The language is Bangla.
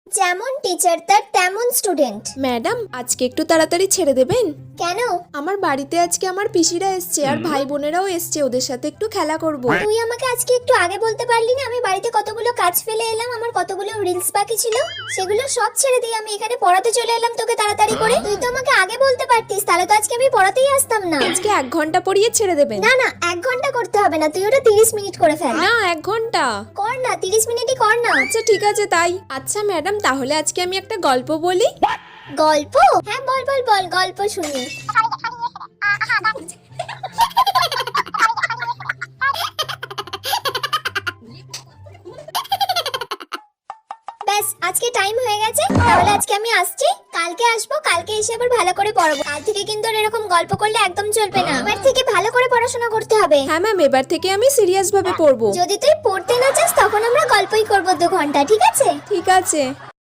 যেমন টিচার তার তেমন স্টুডেন্ট। ম্যাডাম, আজকে একটু তাড়াতাড়ি ছেড়ে দেবেন? কেন? আমার বাড়িতে আজকে আমার পিসিরা এসছে আর ভাই বোনেরাও এসছে, ওদের সাথে একটু খেলা করব। তুই আমাকে আজকে একটু আগে বলতে পারলি না? আমি বাড়িতে কতগুলো কাজ ফেলে এলাম, আমার কতগুলো রিলস বাকি ছিল, সেগুলো সব ছেড়ে দিয়ে আমি এখানে পড়াতে চলে এলাম তোকে তাড়াতাড়ি করে। তুই তো আমাকে আগে বলতে পারতিস, তাহলে তো আজকে আমি পড়াতেই আসতাম না। আজকে 1 ঘন্টা পড়িয়ে ছেড়ে দেবেন? না না, 1 ঘন্টা করতে হবে না, তুই ওটা 30 মিনিট করে ফেল। না, 1 ঘন্টা কর না, 30 মিনিটই কর না। আচ্ছা ঠিক আছে তাই। আচ্ছা ম্যাডাম, তাহলে আজকে আমি একটা গল্প বলি। গল্প? হ্যাঁ বল বল বল, গল্প শুনি। ব্যাস, আজকে টাইম হয়ে গেছে, তাহলে আজকে আমি আসছি, কালকে আসবো, কালকে এসে আবার ভালো করে পড়াবো। কাল থেকে কিন্তু আর এরকম গল্প করলে একদম চলবে না, এবার থেকে ভালো করে পড়াশোনা করতে হবে। হ্যাঁ ম্যাম, এবার থেকে আমি সিরিয়াস ভাবে পড়বো। যদি তুই পড়তে না চাস তখন আমরা গল্পই করবো 2 ঘন্টা, ঠিক আছে? ঠিক আছে।